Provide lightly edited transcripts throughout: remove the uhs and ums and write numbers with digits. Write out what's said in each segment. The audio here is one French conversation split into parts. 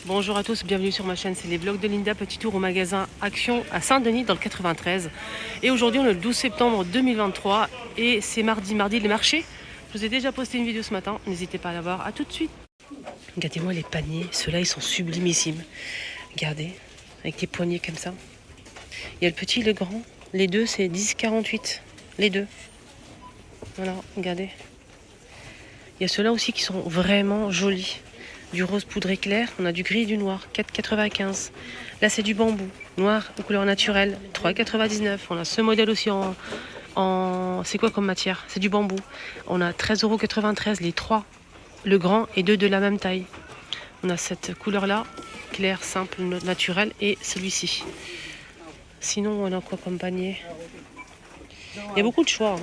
Bonjour à tous, bienvenue sur ma chaîne, c'est les vlogs de Linda, petit tour au magasin Action à Saint-Denis dans le 93. Et aujourd'hui on est le 12 septembre 2023 et c'est mardi les marchés. Je vous ai déjà posté une vidéo ce matin, n'hésitez pas à la voir, à tout de suite. Regardez-moi les paniers, ceux-là ils sont sublimissimes. Regardez, avec des poignées comme ça. Il y a le petit et le grand, les deux c'est 10,48, les deux. Voilà, regardez. Il y a ceux-là aussi qui sont vraiment jolis. Du rose poudré clair, on a du gris et du noir, 4,95. Là c'est du bambou, noir aux couleurs naturelles, 3,99. On a ce modèle aussi en... C'est quoi comme matière? C'est du bambou. On a 13,93 € les trois, le grand et deux de la même taille. On a cette couleur-là, clair, simple, naturel, et celui-ci. Sinon on a quoi comme panier? Il y a beaucoup de choix.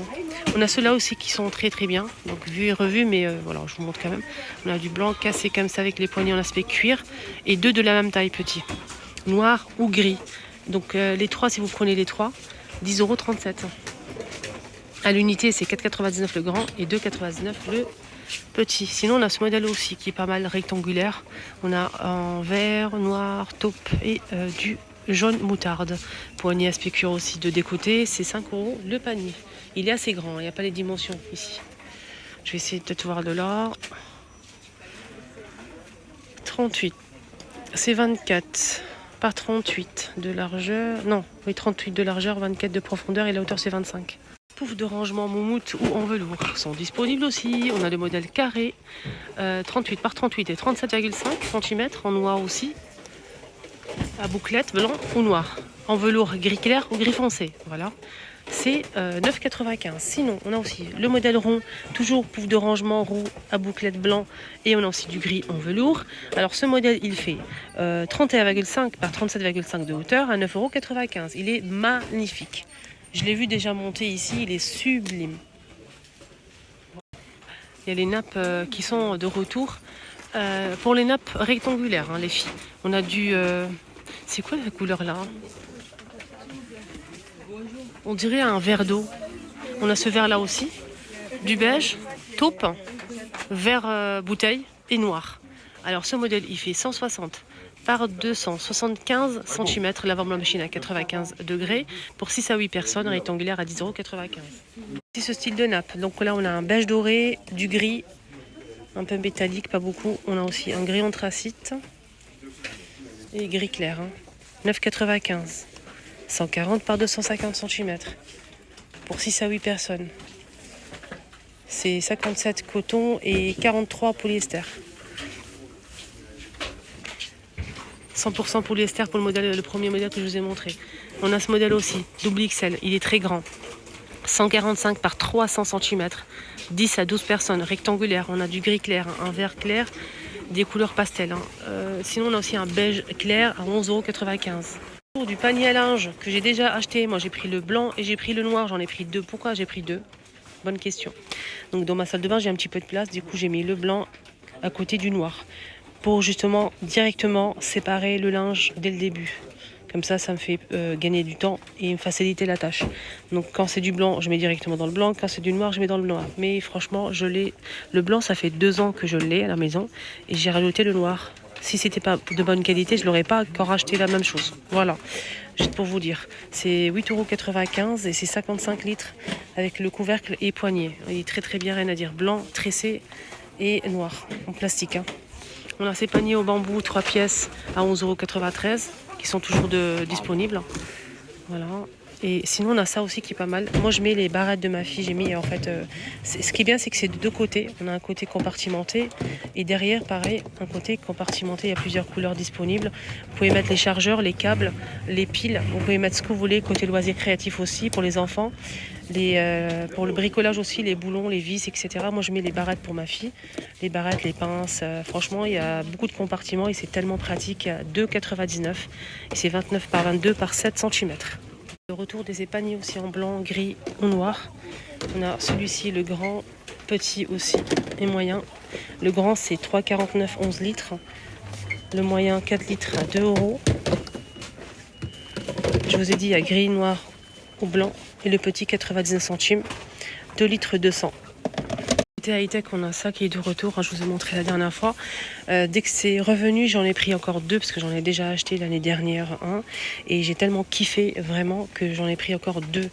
On a ceux-là aussi qui sont très très bien. Donc vu et revu, mais voilà, je vous montre quand même. On a du blanc cassé comme ça avec les poignées en aspect cuir. Et deux de la même taille, petits. Noir ou gris. Donc les trois, si vous prenez les trois, 10,37 €. À l'unité, c'est 4,99 € le grand et 2,99 € le petit. Sinon, on a ce modèle aussi qui est pas mal rectangulaire. On a en vert, noir, taupe et du jaune moutarde. Poignée aspect cuir aussi de décoté, c'est 5 € le panier. Il est assez grand, il n'y a pas les dimensions ici. Je vais essayer de peut-être voir de là. 38, c'est 24 par 38 de largeur. Non, oui, 38 de largeur, 24 de profondeur et la hauteur c'est 25. Poufs de rangement moumoute ou en velours sont disponibles aussi. On a le modèle carré, 38 par 38 et 37,5 cm en noir aussi. À bouclette, blanc ou noir. En velours gris clair ou gris foncé. Voilà. C'est 9,95 €. Sinon, on a aussi le modèle rond, toujours pouf de rangement roux à bouclette blanc. Et on a aussi du gris en velours. Alors ce modèle, il fait 31,5 par 37,5 de hauteur à 9,95 €. Il est magnifique. Je l'ai vu déjà monter ici, il est sublime. Il y a les nappes qui sont de retour. Pour les nappes rectangulaires, hein, les filles. On a du... c'est quoi la couleur là? On dirait un verre d'eau. On a ce vert là aussi. Du beige, taupe, vert bouteille et noir. Alors ce modèle, il fait 160 par 275 cm. Lavable en machine à 95 degrés. Pour 6 à 8 personnes, rectangulaire à 10,95 €. C'est ce style de nappe. Donc là, on a un beige doré, du gris, un peu métallique, pas beaucoup. On a aussi un gris anthracite et gris clair. 9,95 €. 140 par 250 cm. Pour 6 à 8 personnes. C'est 57 coton et 43 polyester. 100% polyester pour le premier modèle que je vous ai montré. On a ce modèle aussi, double XL. Il est très grand. 145 par 300 cm. 10 à 12 personnes, rectangulaire. On a du gris clair, un vert clair, des couleurs pastel. Sinon, on a aussi un beige clair à 11,95 €. Du panier à linge que j'ai déjà acheté. Moi, j'ai pris le blanc et j'ai pris le noir. J'en ai pris deux. Pourquoi j'ai pris deux? Bonne question. Donc, dans ma salle de bain, j'ai un petit peu de place. Du coup, j'ai mis le blanc à côté du noir pour justement directement séparer le linge dès le début. Comme ça me fait gagner du temps et me faciliter la tâche. Donc quand c'est du blanc, je mets directement dans le blanc. Quand c'est du noir, je mets dans le noir. Mais franchement, le blanc, ça fait 2 ans que je l'ai à la maison. Et j'ai rajouté le noir. Si c'était pas de bonne qualité, je l'aurais pas encore acheté la même chose. Voilà, juste pour vous dire. C'est 8,95 € et c'est 55 litres avec le couvercle et poignée. Il est très très bien, rien à dire. Blanc, tressé et noir, en plastique. On a ces paniers au bambou, 3 pièces à 11,93 € qui sont toujours disponibles. Voilà. Et sinon, on a ça aussi qui est pas mal. Moi, je mets les barrettes de ma fille. J'ai mis en fait... ce qui est bien, c'est que c'est de deux côtés. On a un côté compartimenté. Et derrière, pareil, un côté compartimenté. Il y a plusieurs couleurs disponibles. Vous pouvez mettre les chargeurs, les câbles, les piles. Vous pouvez mettre ce que vous voulez. Côté loisirs créatifs aussi, pour les enfants. Pour le bricolage aussi, les boulons, les vis, etc. Moi, je mets les barrettes pour ma fille. Les barrettes, les pinces. Franchement, il y a beaucoup de compartiments et c'est tellement pratique. Il y a 2,99 € et c'est 29 par 22 par 7 cm. Le retour des paniers aussi en blanc, gris ou noir. On a celui-ci, le grand, petit aussi et moyen. Le grand, c'est 3,49 €, 11 litres. Le moyen, 4 litres à 2 €. Je vous ai dit, il y a gris, noir ou blanc. Et le petit, 99 centimes, 2 litres 200. Côté high-tech, on a ça qui est de retour, hein, je vous ai montré la dernière fois. Dès que c'est revenu, j'en ai pris encore 2 parce que j'en ai déjà acheté l'année dernière un. Et j'ai tellement kiffé vraiment que j'en ai pris encore 2.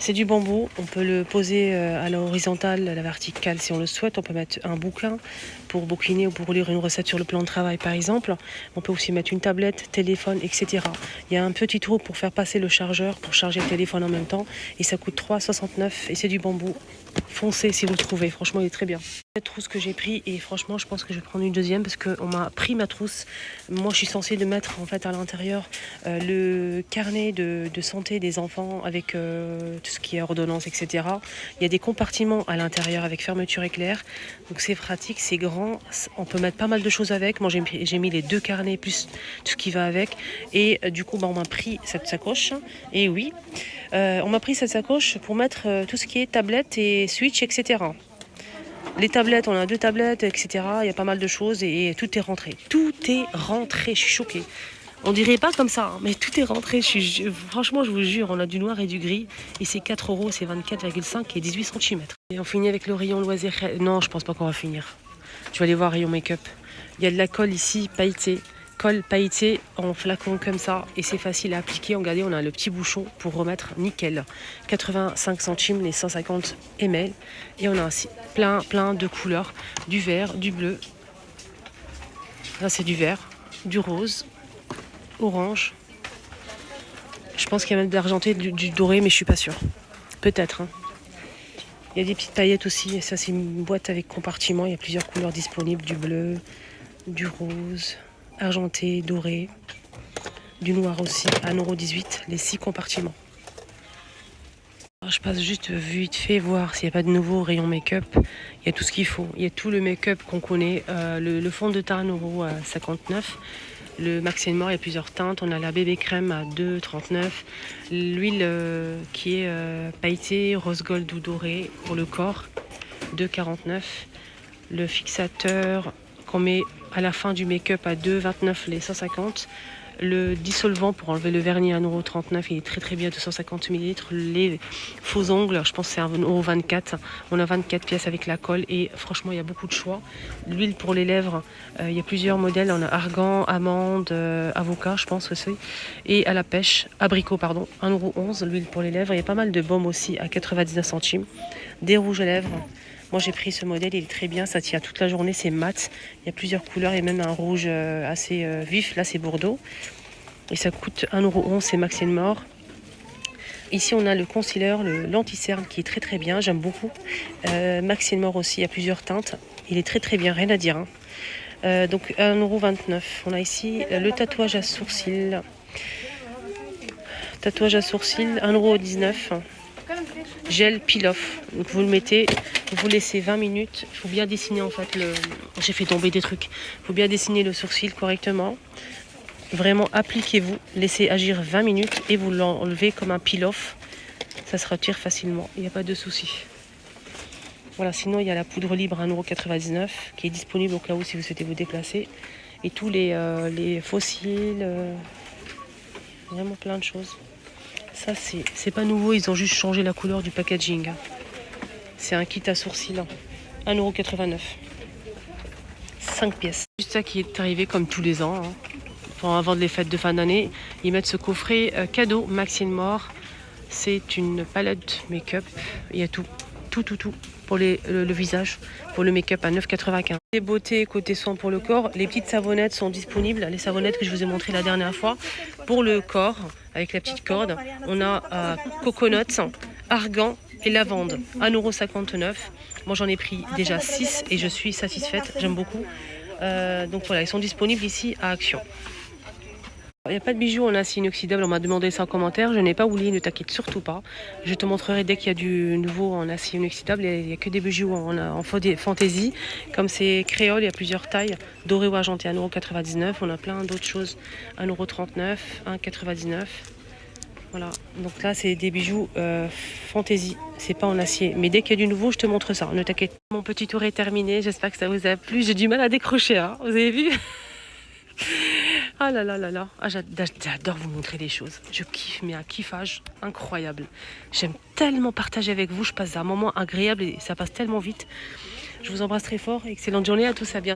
C'est du bambou, on peut le poser à l'horizontale, à la verticale si on le souhaite. On peut mettre un bouquin pour bouquiner ou pour lire une recette sur le plan de travail par exemple. On peut aussi mettre une tablette, téléphone, etc. Il y a un petit trou pour faire passer le chargeur, pour charger le téléphone en même temps. Et ça coûte 3,69 et c'est du bambou. Foncez si vous le trouvez, franchement il est très bien. Cette trousse que j'ai pris et franchement je pense que je vais prendre une deuxième parce qu'on m'a pris ma trousse. Moi je suis censée de mettre en fait à l'intérieur le carnet de santé des enfants avec tout ce qui est ordonnance, etc. Il y a des compartiments à l'intérieur avec fermeture éclair, donc c'est pratique, c'est grand, on peut mettre pas mal de choses avec. Moi j'ai mis les 2 carnets plus tout ce qui va avec et du coup on m'a pris cette sacoche et oui, on m'a pris cette sacoche pour mettre tout ce qui est tablette et switch, etc. Les tablettes, on a 2 tablettes, etc. Il y a pas mal de choses et tout est rentré. Tout est rentré, je suis choquée. On dirait pas comme ça, hein, mais tout est rentré. Franchement, je vous jure, on a du noir et du gris. Et c'est 4 €, c'est 24,5 et 18 cm. Et on finit avec le rayon loisirs. Non, je pense pas qu'on va finir. Je vais aller voir rayon make-up. Il y a de la colle ici, pailletée. Colle pailletée en flacon comme ça. Et c'est facile à appliquer. Regardez, on a le petit bouchon pour remettre nickel. 85 centimes les 150 ml. Et on a aussi plein de couleurs. Du vert, du bleu. Là, c'est du vert, du rose. Orange. Je pense qu'il y a même de l'argenté, du doré, mais je suis pas sûre. Peut-être. Hein. Il y a des petites paillettes aussi. Et ça, c'est une boîte avec compartiment. Il y a plusieurs couleurs disponibles. Du bleu, du rose, argenté, doré. Du noir aussi. À 1,18 €. Les 6 compartiments. Alors, je passe juste vite fait voir s'il n'y a pas de nouveau rayon make-up. Il y a tout ce qu'il faut. Il y a tout le make-up qu'on connaît. Le fond de teint à 1,59 €. Le Max & More, il y a plusieurs teintes. On a la bébé crème à 2,39 €. L'huile qui est pailletée, rose gold ou dorée pour le corps, 2,49 €. Le fixateur qu'on met à la fin du make-up à 2,29 € les 150. Le dissolvant pour enlever le vernis à 1,39 €, il est très bien, 250 ml. Les faux ongles, je pense que c'est 1,24 €. On a 24 pièces avec la colle et franchement, il y a beaucoup de choix. L'huile pour les lèvres, il y a plusieurs modèles. On a argan, amande, avocat, je pense aussi. Et à la pêche, abricot, pardon, 1,11 €. L'huile pour les lèvres. Il y a pas mal de baumes aussi à 99 centimes. Des rouges à lèvres. Moi j'ai pris ce modèle, il est très bien, ça tient toute la journée, c'est mat. Il y a plusieurs couleurs et même un rouge assez vif, là c'est Bordeaux. Et ça coûte 1,11 €, c'est Max & More. Ici on a le concealer, le l'anti-cerne qui est très bien, j'aime beaucoup. Max & More aussi, il y a plusieurs teintes, il est très bien, rien à dire. Hein. Donc 1,29 €. On a ici le tatouage à sourcils. Tatouage à sourcils, 1,19 €. Gel peel-off. Donc vous le mettez, vous laissez 20 minutes. Il faut bien dessiner en fait le... J'ai fait tomber des trucs. Il faut bien dessiner le sourcil correctement. Vraiment appliquez-vous, laissez agir 20 minutes et vous l'enlevez comme un peel-off. Ça se retire facilement, il n'y a pas de souci. Voilà, sinon il y a la poudre libre à 1,99 € qui est disponible au cas où si vous souhaitez vous déplacer. Et tous les fossiles, vraiment plein de choses. Ça, c'est pas nouveau, ils ont juste changé la couleur du packaging. C'est un kit à sourcils, 1,89 €. 5 pièces. Juste ça qui est arrivé comme tous les ans. Hein. Avant les fêtes de fin d'année, ils mettent ce coffret cadeau Max & More. C'est une palette make-up. Il y a tout pour le visage, pour le make-up à 9,95 €. Les beautés côté soins pour le corps, les petites savonnettes sont disponibles. Les savonnettes que je vous ai montrées la dernière fois pour le corps avec la petite corde. On a coconuts, argan et lavande, 1,59 €. Moi j'en ai pris déjà 6 et je suis satisfaite, j'aime beaucoup. Donc voilà, ils sont disponibles ici à Action. Il n'y a pas de bijoux en acier inoxydable, on m'a demandé ça en commentaire, je n'ai pas oublié, ne t'inquiète surtout pas. Je te montrerai dès qu'il y a du nouveau en acier inoxydable, il n'y a que des bijoux en fantaisie. Comme c'est créole, il y a plusieurs tailles, doré ou argenté à 1,99 €, on a plein d'autres choses, 1,39 €, 1,99 €. Voilà, donc là c'est des bijoux fantaisie, c'est pas en acier. Mais dès qu'il y a du nouveau, je te montre ça, ne t'inquiète. Mon petit tour est terminé, j'espère que ça vous a plu, j'ai du mal à décrocher, hein. Vous avez vu? Ah là là là là. Ah, j'adore vous montrer des choses. Je kiffe, mais un kiffage incroyable. J'aime tellement partager avec vous. Je passe un moment agréable et ça passe tellement vite. Je vous embrasse très fort. Excellente journée à tous. À bientôt.